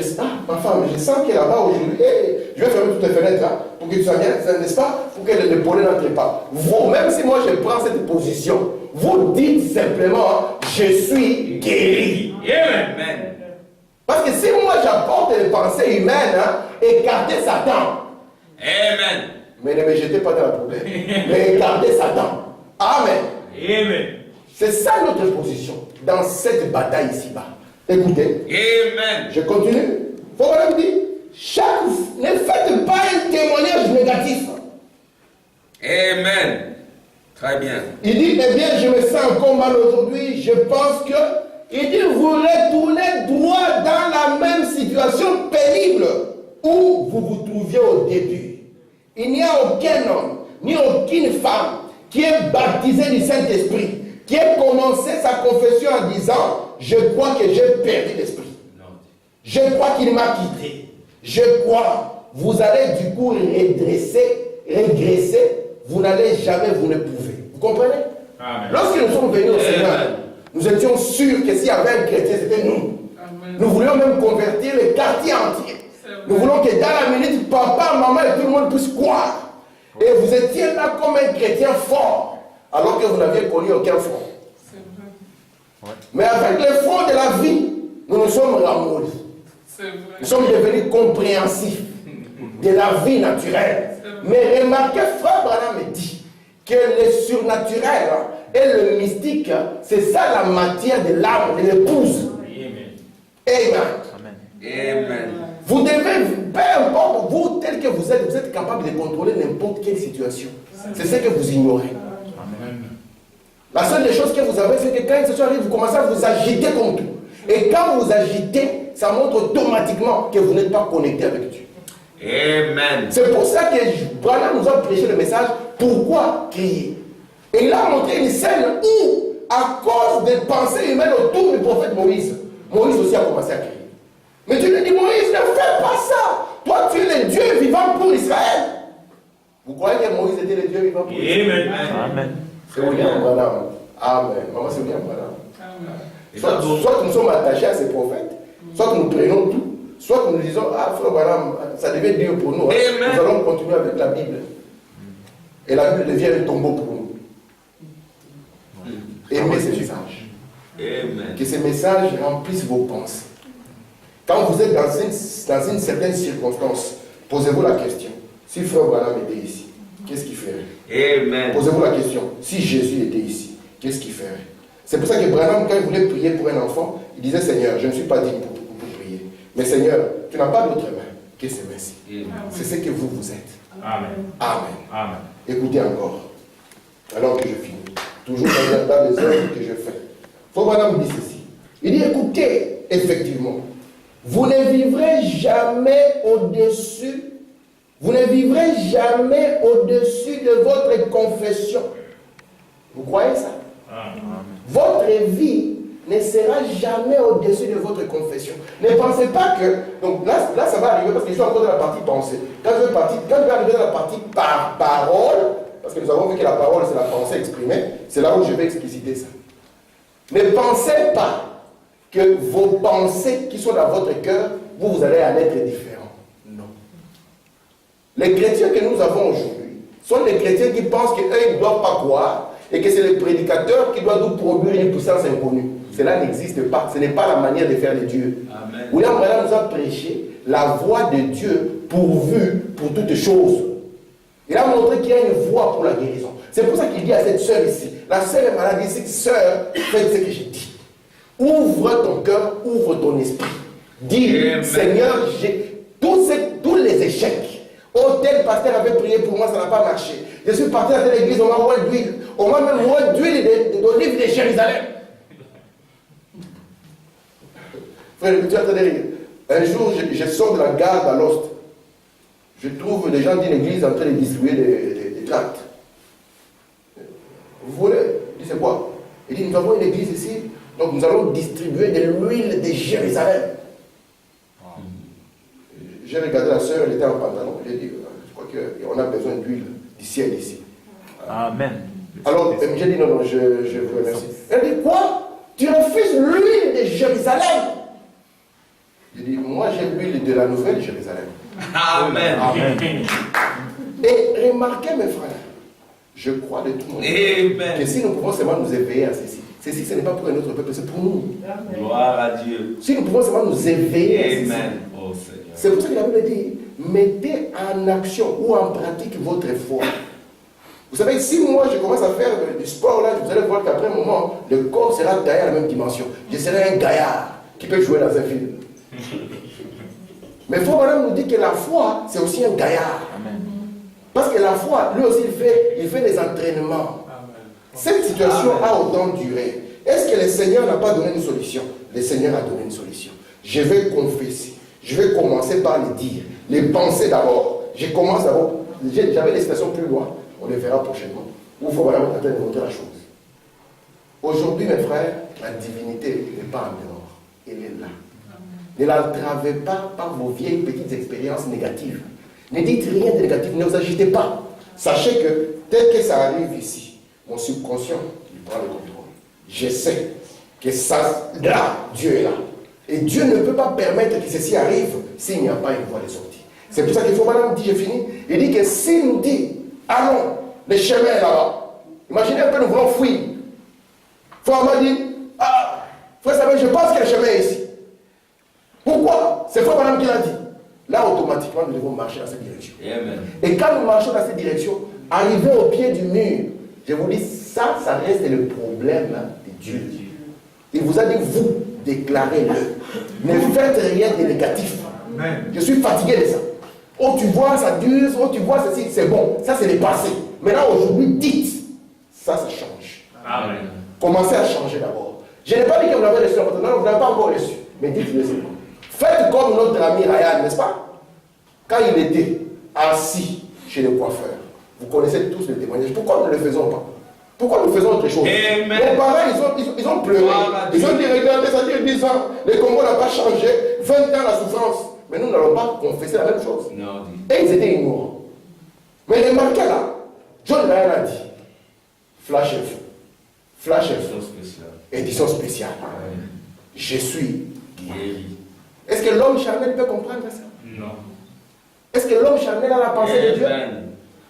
ma femme, je sens qu'elle est là-bas aujourd'hui. Hey, je vais fermer toutes les fenêtres là, pour que tu sois bien, n'est-ce pas? Pour que le pollen n'entre pas. Vous, même si moi je prends cette position, vous dites simplement, je suis guéri. Amen. Parce que si moi j'apporte les pensées humaines, écartez Satan. Amen. Mais ne me jetez pas dans le problème. Mais écartez Satan. Amen. Amen. C'est ça notre position dans cette bataille ici-bas. Écoutez. Amen. Je continue. Faut me dire, ne faites pas un témoignage négatif. Amen. Très bien. Il dit, eh bien, je me sens encore mal aujourd'hui. Je pense que, il dit, vous retournez droit dans la même situation pénible où vous vous trouviez au début. Il n'y a aucun homme, ni aucune femme qui est baptisé du Saint-Esprit, qui a commencé sa confession en disant, je crois que j'ai perdu l'esprit. Je crois qu'il m'a quitté. Je crois, vous allez du coup régresser, vous n'allez jamais, vous ne pouvez. Vous comprenez? Amen. Lorsque nous sommes venus au Seigneur, nous étions sûrs que s'il y avait un chrétien, c'était nous. Amen. Nous voulions même convertir le quartier entier. Nous voulons que dans la minute, papa, maman et tout le monde puisse croire. Et vous étiez là comme un chrétien fort, alors que vous n'aviez connu aucun front. Mais avec le front de la vie, nous nous sommes ramollis. Nous sommes devenus compréhensifs de la vie naturelle. Mais remarquez, frère Branham me dit que le surnaturel et le mystique, c'est ça la matière de l'âme, de l'épouse. Amen. Amen. Vous devez, peu importe, vous tel que vous êtes capable de contrôler n'importe quelle situation. C'est ce que vous ignorez. Amen. La seule des choses que vous avez, c'est que quand une situation arrive, vous commencez à vous agiter comme tout. Et quand vous agitez, ça montre automatiquement que vous n'êtes pas connecté avec Dieu. Amen. C'est pour ça que Branham nous a prêché le message, pourquoi crier? Et il a montré une scène où, à cause des pensées humaines autour du prophète Moïse, Moïse aussi a commencé à crier. Mais Dieu lui dit, Moïse, ne fais pas ça. Toi, tu es le Dieu vivant pour Israël. Vous croyez que Moïse était le Dieu vivant pour Israël? Amen. C'est William Branham. Amen. Maman, c'est William Branham. Soit nous sommes attachés à ces prophètes, soit nous prenons tout, soit nous disons, ah, frère Branham, ça devait Dieu pour nous. Nous allons continuer avec la Bible. Et la Bible devient un tombeau pour nous. Aimez ces messages. Amen. Que ces messages remplissent vos pensées. Quand vous êtes dans une certaine circonstance, posez-vous la question. Si frère Branham était ici, qu'est-ce qu'il ferait? Amen. Posez-vous la question. Si Jésus était ici, qu'est-ce qu'il ferait? C'est pour ça que Branham, quand il voulait prier pour un enfant, il disait, Seigneur, je ne suis pas digne pour prier. Mais Seigneur, tu n'as pas d'autre main que ces mains-ci. C'est ce que vous êtes. Amen. Amen. Amen. Écoutez encore. Alors que je finis. Toujours dans les œuvres que je fais. Frère Branham dit ceci. Il dit, écoutez, effectivement, vous ne vivrez jamais au-dessus, vous ne vivrez jamais au-dessus de votre confession. Vous croyez ça? Amen. Votre vie ne sera jamais au-dessus de votre confession. Ne pensez pas que... Donc là ça va arriver parce que je suis encore dans la partie pensée. Quand je vais arriver dans la partie par parole, parce que nous avons vu que la parole c'est la pensée exprimée, c'est là où je vais expliciter ça. Ne pensez pas que vos pensées qui sont dans votre cœur, vous allez en être différents. Non. Les chrétiens que nous avons aujourd'hui sont des chrétiens qui pensent qu'eux, ils ne doivent pas croire et que c'est le prédicateur qui doit nous produire une puissance inconnue. Cela n'existe pas. Ce n'est pas la manière de faire de Dieu. Amen. William Branham nous a prêché la voie de Dieu pourvue pour toutes choses. Il a montré qu'il y a une voie pour la guérison. C'est pour ça qu'il dit à cette sœur ici, la sœur est malade ici, sœur, faites ce que j'ai dit. Ouvre ton cœur, ouvre ton esprit. Dis, Seigneur, j'ai tous les échecs. Oh, tel pasteur avait prié pour moi, ça n'a pas marché. Je suis parti dans l'église, on m'a moins d'huile. On m'a même moins d'huile d'olive de Jérusalem. Frère, tu attendez rire. Un jour, je sors de la gare d'Alost. Je trouve des gens d'une église en train de distribuer des tracts. Vous voulez? Il dit, c'est quoi? Il dit, nous avons une église ici, donc nous allons distribuer de l'huile de Jérusalem. J'ai regardé la sœur, elle était en pantalon. J'ai dit, je crois qu'on a besoin d'huile du ciel ici. Amen. Alors, j'ai dit, non, je vous remercie. Elle dit, quoi? Tu refuses l'huile de Jérusalem? J'ai dit, moi j'ai l'huile de la nouvelle Jérusalem. Amen. Amen. Et remarquez, mes frères, je crois de tout mon cœur que si nous pouvons seulement nous éveiller à ceci, ce n'est pas pour un autre peuple, c'est pour nous. Gloire à Dieu. Si nous pouvons seulement nous éveiller à ceci, Amen. Oh Seigneur. c'est pour ça que la Bible dit, mettez en action ou en pratique votre foi. Vous savez, si moi je commence à faire du sport là, vous allez voir qu'après un moment, le corps sera taillé à la même dimension. Je serai un gaillard qui peut jouer dans un film. Mais Frère Branham nous dit que la foi, c'est aussi un gaillard. Amen. Parce que la foi, lui aussi, il fait des entraînements. Cette situation a autant duré. Est-ce que le Seigneur n'a pas donné une solution? Le Seigneur a donné une solution. Je vais confesser. Je vais commencer par les dire. Les penser d'abord. Je commence d'abord. J'avais des citations plus loin. On les verra prochainement. Où il faut vraiment traiter de montrer la chose. Aujourd'hui, mes frères, la divinité n'est pas en dehors. Elle est là. Ne l'entravez pas par vos vieilles petites expériences négatives. Ne dites rien de négatif, ne vous agitez pas. Sachez que tel que ça arrive ici, mon subconscient, il prend le contrôle. Je sais que ça, là, Dieu est là. Et Dieu ne peut pas permettre que ceci arrive s'il n'y a pas une voie de sortie. C'est pour ça qu'il faut, madame, dit, j'ai fini. Il dit que s'il nous dit, allons, le chemin est là-bas. Imaginez un peu, nous voulons fuir. Frère m'a dit, ah, frère Samuel, je pense que le chemin est ici. Pourquoi? C'est Frère Branham qui l'a dit. Là, automatiquement, nous devons marcher dans cette direction. direction. Amen. Et quand nous marchons dans cette direction, arrivé au pied du mur, je vous dis, ça reste le problème de Dieu. Il vous a dit, vous, déclarez-le. Ne faites rien de négatif. Amen. Je suis fatigué de ça. Oh, tu vois, ça dure, oh, tu vois, ceci, c'est bon. Ça, c'est le passé. Maintenant, aujourd'hui, dites, ça change. Amen. Commencez à changer d'abord. Je n'ai pas dit que vous l'avez reçu, non, vous n'avez pas encore reçu. Mais dites-le, c'est bon. Faites comme notre ami Ryan, n'est-ce pas? Quand il était assis chez le coiffeur, vous connaissez tous les témoignages. Pourquoi nous ne le faisons pas? Pourquoi nous faisons autre chose? Amen. Nos parents, ils ont pleuré. Ils ont dit, regardez, ça dure 10 ans. Le Congo n'a pas changé. 20 ans la souffrance. Mais nous n'allons pas confesser la même chose. Non. Et ils étaient ignorants. Mais remarquez là, John Ryan a dit, Flash Info. Flash Info. Édition spéciale. Je suis guéri. Est-ce que l'homme charnel peut comprendre ça? Non. Est-ce que l'homme charnel a la pensée de Dieu?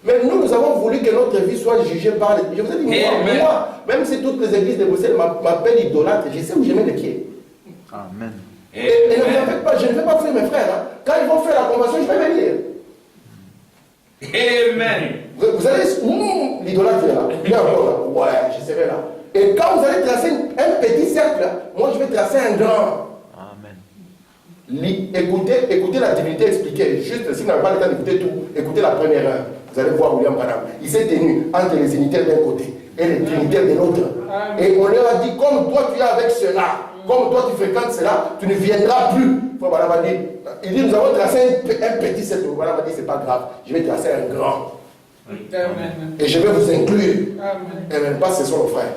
Mais nous avons voulu que notre vie soit jugée par les... Je vous ai dit, moi, même si toutes les églises de Bruxelles m'appellent idolâtre, je sais où je mets les pieds. Amen. Et ne vous en faites pas, je ne vais pas faire mes frères. Hein. Quand ils vont faire la convention, je vais venir. Amen. Vous allez... l'idolâtre est là. Viens encore là. Ouais, je serai là. Et quand vous allez tracer un petit cercle, là, moi je vais tracer un grand. Amen. Écoutez la divinité expliquée. Juste, si vous n'avez pas le temps d'écouter tout, écoutez la première heure. Vous allez voir William Branham. Il s'est tenu entre les unitaires d'un côté et les trinitaires de l'autre. Et on leur a dit, comme toi tu es avec cela, comme toi tu fréquentes cela, tu ne viendras plus. Il dit, nous avons tracé un petit cercle. Voilà, m'a dit, c'est pas grave. Je vais tracer un grand. Amen. Et je vais vous inclure. Amen. Et même pas, ce sont nos frères.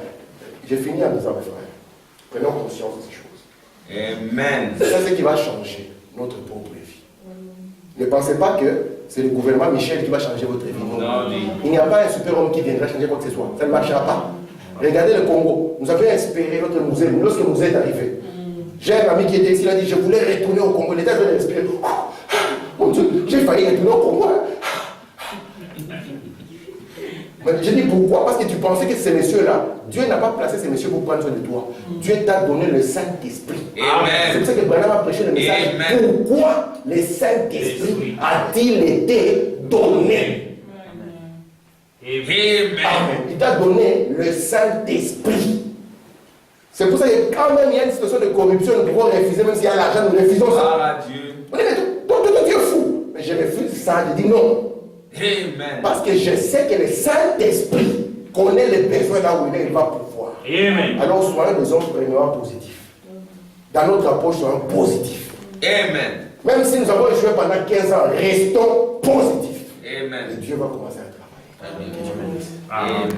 J'ai fini en disant, mes frères, prenons conscience de ces choses. Amen. C'est ça ce qui va changer notre propre vie. Ne pensez pas que c'est le gouvernement Michel qui va changer votre vie. Non. Il n'y a pas un super-homme qui viendra changer quoi que ce soit. Ça ne marchera pas. Regardez le Congo. Nous avions inspiré notre musée lorsque vous êtes arrivé. J'ai un ami qui était ici, il a dit, je voulais retourner au Congo. L'État doit respirer. Mon Dieu, j'ai failli retourner au Congo. Mais j'ai dit pourquoi? Parce que tu pensais que ces messieurs-là, Dieu n'a pas placé ces messieurs pour prendre soin de toi. Dieu t'a donné le Saint-Esprit. Amen. C'est pour ça que Branham a prêché le message. Amen. Pourquoi le Saint-Esprit a-t-il été donné? Amen. Amen. Il t'a donné le Saint-Esprit. C'est pour ça que quand même il y a une situation de corruption, nous devons refuser, même s'il y a l'argent, nous refusons ça. Gloire à Dieu. On dit, mais toi, tu es fou. Mais je refuse ça. Je dis non. Amen. Parce que je sais que le Saint-Esprit connaît les besoins là où il va pouvoir. Amen. Alors soyons des hommes premièrement positifs. Dans notre approche, soyons positifs. Amen. Même si nous avons échoué pendant 15 ans, restons positifs. Et Amen. Dieu va commencer à travailler. Amen. Que Dieu bénisse. Amen.